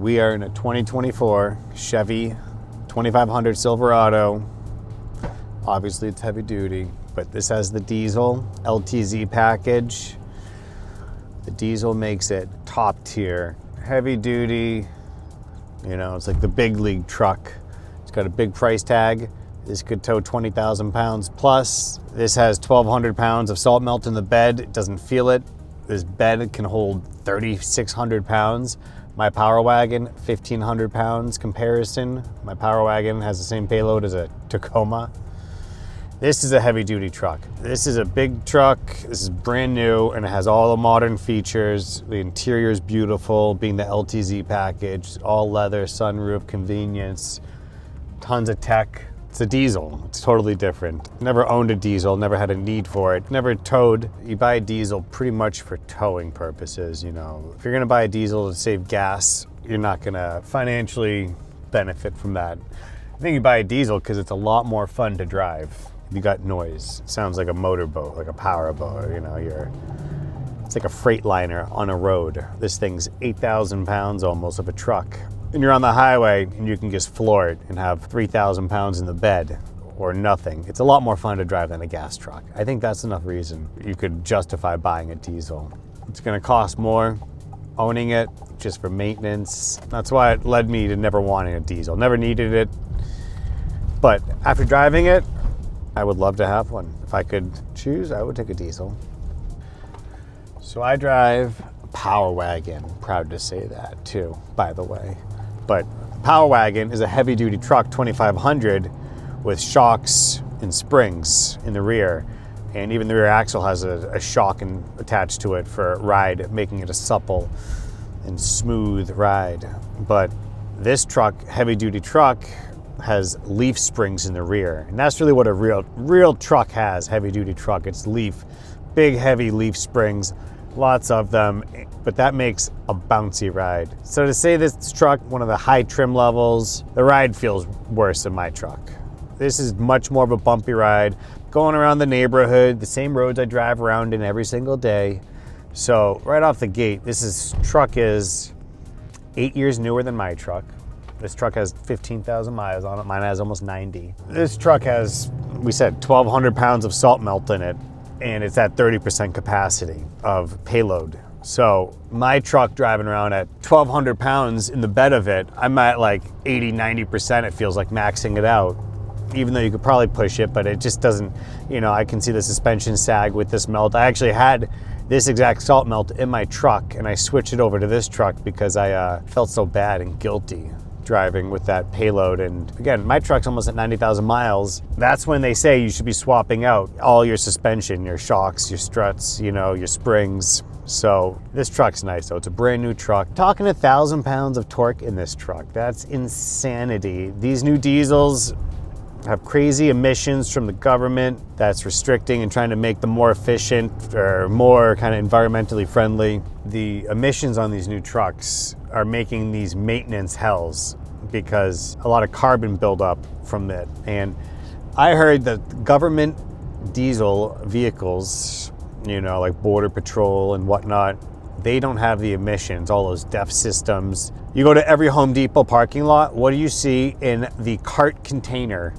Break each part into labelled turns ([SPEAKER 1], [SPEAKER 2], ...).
[SPEAKER 1] We are in a 2024 Chevy 2500 Silverado. Obviously it's heavy duty, but this has the diesel LTZ package. The diesel makes it top tier, heavy duty. You know, it's like the big league truck. It's got a big price tag. This could tow 20,000 pounds plus. This has 1,200 pounds of salt melt in the bed. It doesn't feel it. This bed can hold 3,600 pounds. My Power Wagon, 1,500 pounds comparison. My Power Wagon has the same payload as a Tacoma. This is a heavy duty truck. This is a big truck. This is brand new and it has all the modern features. The interior is beautiful, being the LTZ package, all leather, sunroof, convenience, tons of tech. It's a diesel. It's totally different. Never owned a diesel, never had a need for it, never towed. You buy a diesel pretty much for towing purposes, you know. If you're gonna buy a diesel to save gas, you're not gonna financially benefit from that. I think you buy a diesel because it's a lot more fun to drive. You got noise. It sounds like a motorboat, like a power boat, you know, it's like a freight liner on a road. This thing's 8,000 pounds almost of a truck. And you're on the highway and you can just floor it and have 3,000 pounds in the bed or nothing. It's a lot more fun to drive than a gas truck. I think that's enough reason you could justify buying a diesel. It's gonna cost more owning it just for maintenance. That's why it led me to never wanting a diesel. Never needed it. But after driving it, I would love to have one. If I could choose, I would take a diesel. So I drive a Power Wagon. Proud to say that too, by the way. But Power Wagon is a heavy duty truck, 2500, with shocks and springs in the rear. And even the rear axle has a shock attached to it for ride, making it a supple and smooth ride. But this truck, heavy duty truck, has leaf springs in the rear. And that's really what a real truck has, heavy duty truck. It's leaf, big heavy leaf springs, lots of them, but that makes a bouncy ride. So to say this truck, one of the high trim levels, the ride feels worse than my truck. This is much more of a bumpy ride, going around the neighborhood, the same roads I drive around in every single day. So right off the gate, truck is 8 years newer than my truck. This truck has 15,000 miles on it. Mine has almost 90. This truck has, we said, 1,200 pounds of salt melt in it, and it's at 30% capacity of payload. So my truck driving around at 1,200 pounds in the bed of it, I'm at like 80, 90%. It feels like maxing it out, even though you could probably push it, but it just doesn't, you know, I can see the suspension sag with this melt. I actually had this exact salt melt in my truck, and I switched it over to this truck because I felt so bad and guilty driving with that payload. And again, my truck's almost at 90,000 miles. That's when they say you should be swapping out all your suspension, your shocks, your struts, you know, your springs. So this truck's nice though. It's a brand new truck. Talking 1,000 pounds of torque in this truck. That's insanity. These new diesels have crazy emissions from the government that's restricting and trying to make them more efficient or more kind of environmentally friendly. The emissions on these new trucks are making these maintenance hells because a lot of carbon buildup from it. And I heard that government diesel vehicles, you know, like Border Patrol and whatnot, they don't have the emissions, all those DEF systems. You go to every Home Depot parking lot, what do you see in the cart container?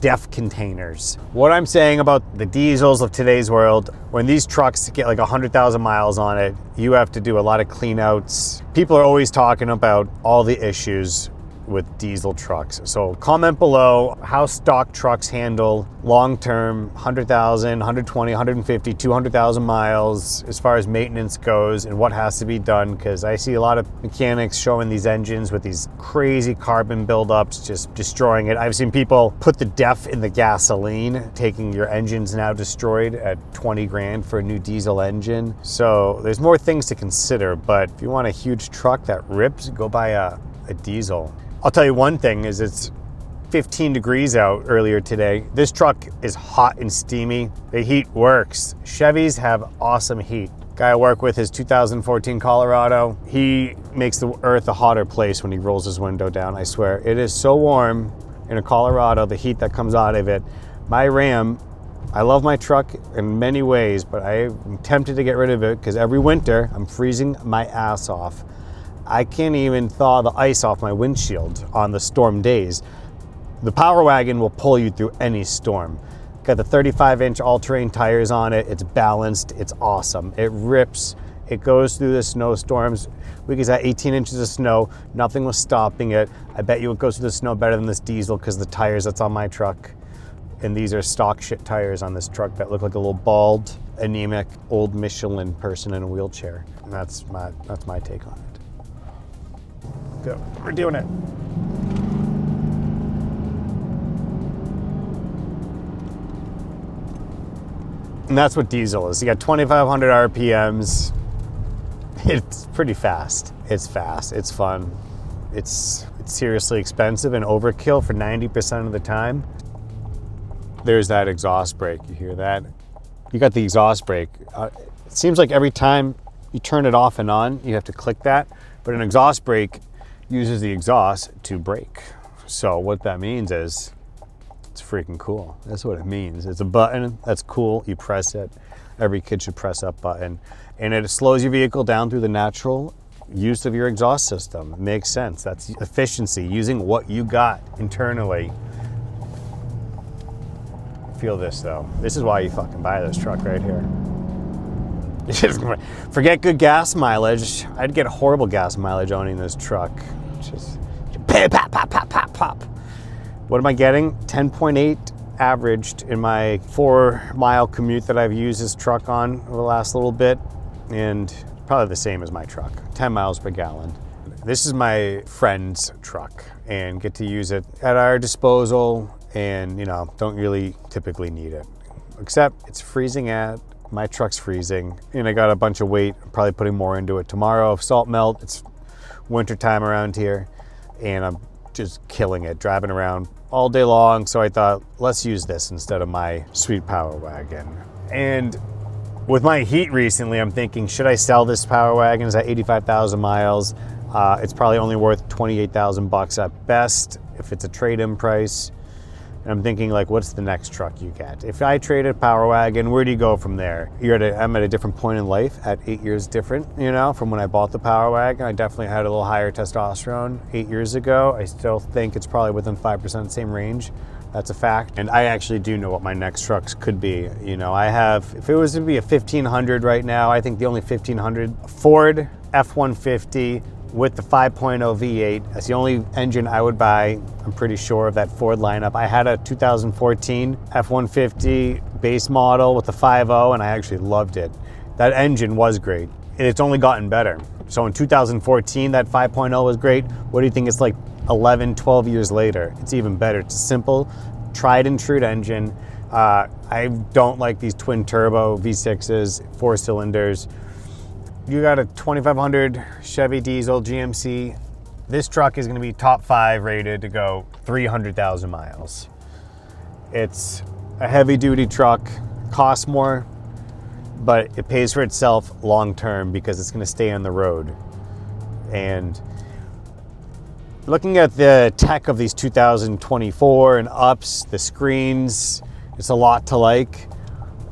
[SPEAKER 1] DEF containers. What I'm saying about the diesels of today's world, when these trucks get like 100,000 miles on it, you have to do a lot of clean outs. People are always talking about all the issues with diesel trucks. So comment below how stock trucks handle long-term 100,000, 120, 150, 200,000 miles as far as maintenance goes and what has to be done, because I see a lot of mechanics showing these engines with these crazy carbon buildups just destroying it. I've seen people put the DEF in the gasoline, taking your engines now destroyed at 20 grand for a new diesel engine. So there's more things to consider, but if you want a huge truck that rips, go buy a diesel. I'll tell you one thing is it's 15 degrees out earlier today. This truck is hot and steamy. The heat works. Chevys have awesome heat. Guy I work with, his 2014 Colorado, he makes the earth a hotter place when he rolls his window down, I swear. It is so warm in a Colorado, the heat that comes out of it. My Ram, I love my truck in many ways, but I'm tempted to get rid of it because every winter I'm freezing my ass off. I can't even thaw the ice off my windshield on the storm days. The Power Wagon will pull you through any storm. Got the 35-inch all-terrain tires on it. It's balanced. It's awesome. It rips. It goes through the snowstorms. We got 18 inches of snow. Nothing was stopping it. I bet you it goes through the snow better than this diesel because the tires that's on my truck. And these are stock shit tires on this truck that look like a little bald, anemic, old Michelin person in a wheelchair. And that's my take on it. Go. We're doing it. And that's what diesel is. You got 2,500 RPMs. It's pretty fast. It's fast. It's fun. It's seriously expensive and overkill for 90% of the time. There's that exhaust brake. You hear that? You got the exhaust brake. It seems like every time you turn it off and on, you have to click that. But an exhaust brake uses the exhaust to brake. So what that means is it's freaking cool. That's what it means. It's a button that's cool. You press it. Every kid should press that button. And it slows your vehicle down through the natural use of your exhaust system. It makes sense. That's efficiency, using what you got internally. Feel this though. This is why you fucking buy this truck right here. Forget good gas mileage. I'd get horrible gas mileage owning this truck. Just pop, pop, pop, pop, pop. What am I getting? 10.8 averaged in my 4-mile commute that I've used this truck on over the last little bit, and probably the same as my truck, 10 miles per gallon. This is my friend's truck and get to use it at our disposal, and don't really typically need it, except it's freezing my truck's freezing, and I got a bunch of weight. I'm probably putting more into it tomorrow. Salt melt. It's winter time around here, and I'm just killing it, driving around all day long. So I thought, let's use this instead of my sweet Power Wagon. And with my heat recently, I'm thinking, should I sell this Power Wagon? It's at 85,000 miles. It's probably only worth 28,000 bucks at best if it's a trade-in price. And I'm thinking, like, what's the next truck you get? If I traded Power Wagon, where do you go from there? I'm at a different point in life, at 8 years different, from when I bought the Power Wagon. I definitely had a little higher testosterone 8 years ago. I still think it's probably within 5% same range. That's a fact. And I actually do know what my next trucks could be. If it was to be a 1500 right now, I think the only 1500 Ford F-150 with the 5.0 V8. That's the only engine I would buy. I'm pretty sure of that Ford lineup. I had a 2014 F-150 base model with the 5.0, and I actually loved it. That engine was great, and it's only gotten better. So in 2014, that 5.0 was great. What do you think it's like 11, 12 years later? It's even better. It's a simple, tried and true engine. I don't like these twin turbo V6s, 4 cylinders. You got a 2500 Chevy diesel GMC. This truck is going to be top 5 rated to go 300,000 miles. It's a heavy duty truck, costs more, but it pays for itself long term because it's going to stay on the road. And looking at the tech of these 2024 and ups, the screens, it's a lot to like.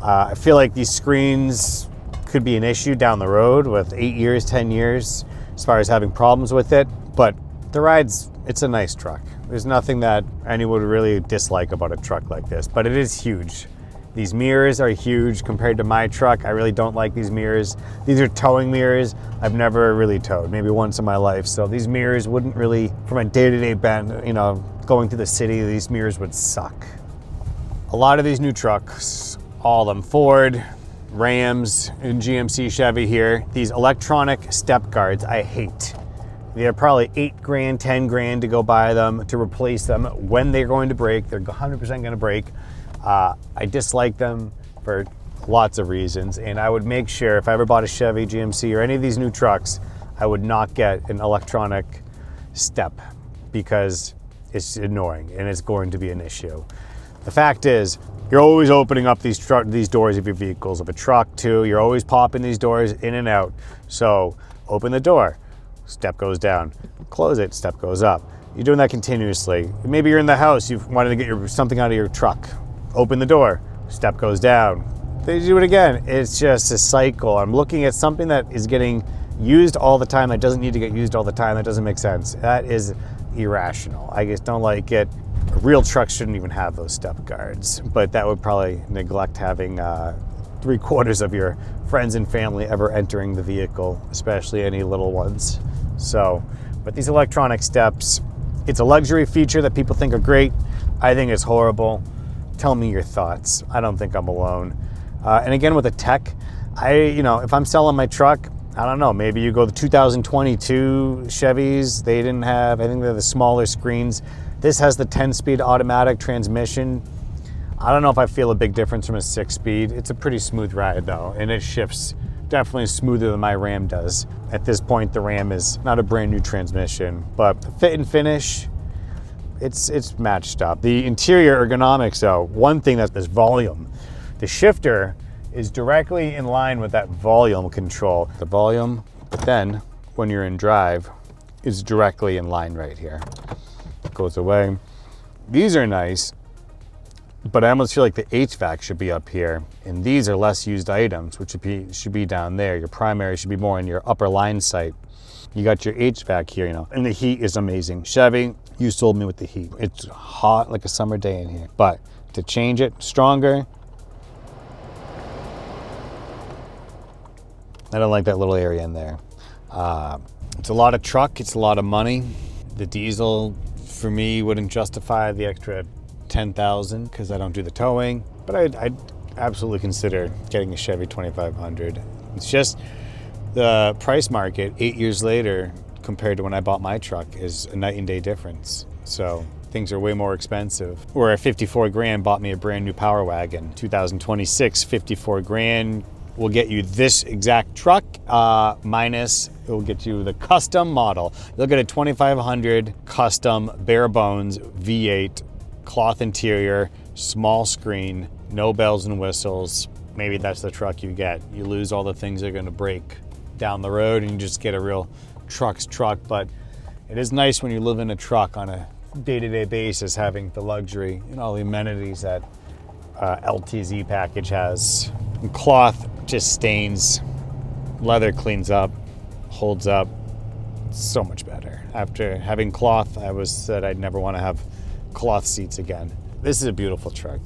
[SPEAKER 1] I feel like these screens could be an issue down the road with 8 years, 10 years, as far as having problems with it. But the ride's, it's a nice truck. There's nothing that anyone would really dislike about a truck like this, but it is huge. These mirrors are huge compared to my truck. I really don't like these mirrors. These are towing mirrors. I've never really towed, maybe once in my life. So these mirrors wouldn't really, from a day-to-day bend, going through the city, these mirrors would suck. A lot of these new trucks, all of them, Ford, Rams, and GMC Chevy here, these electronic step guards, I hate. They're probably $8,000, $10,000 to go buy them, to replace them when they're going to break. They're 100% going to break. I dislike them for lots of reasons, and I would make sure if I ever bought a Chevy, GMC, or any of these new trucks, I would not get an electronic step because it's annoying and it's going to be an issue. The fact is, you're always opening up these doors of your vehicles. Of a truck too, you're always popping these doors in and out. So open the door, step goes down. Close it, step goes up. You're doing that continuously. Maybe you're in the house, you've wanted to get something out of your truck. Open the door, step goes down. They do it again. It's just a cycle. I'm looking at something that is getting used all the time, that doesn't need to get used all the time, that doesn't make sense. That is irrational. I just don't like it. A real truck shouldn't even have those step guards, but that would probably neglect having 3/4 of your friends and family ever entering the vehicle, especially any little ones. So, but these electronic steps, it's a luxury feature that people think are great. I think it's horrible. Tell me your thoughts. I don't think I'm alone. And again, with the tech, if I'm selling my truck, I don't know, maybe you go the 2022 Chevys, they didn't have, I think they're the smaller screens. This has the 10-speed automatic transmission. I don't know if I feel a big difference from a 6-speed. It's a pretty smooth ride though, and it shifts definitely smoother than my Ram does. At this point, the Ram is not a brand new transmission, but fit and finish, it's matched up. The interior ergonomics though, one thing that's this volume. The shifter is directly in line with that volume control. The volume, but then when you're in drive, is directly in line right here. It goes away. These are nice, but I almost feel like the HVAC should be up here, and these are less used items, which should be down there. Your primary should be more in your upper line sight. You got your HVAC here, and the heat is amazing. Chevy, you sold me with the heat. It's hot like a summer day in here, but to change it stronger, I don't like that little area in there. It's a lot of truck, it's a lot of money. The diesel, for me, wouldn't justify the extra $10,000 because I don't do the towing, but I'd absolutely consider getting a Chevy 2500. It's just the price market 8 years later compared to when I bought my truck is a night and day difference. So things are way more expensive. Where a 54 grand bought me a brand new Power Wagon. 2026, 54 grand will get you this exact truck, minus it will get you the custom model. You'll get a 2500 custom bare bones V8 cloth interior, small screen, no bells and whistles. Maybe that's the truck you get. You lose all the things that are gonna break down the road and you just get a real truck's truck. But it is nice when you live in a truck on a day-to-day basis, having the luxury and all the amenities that LTZ package has. And cloth just stains, leather cleans up, holds up so much better. After having cloth, I said I'd never want to have cloth seats again. This is a beautiful truck.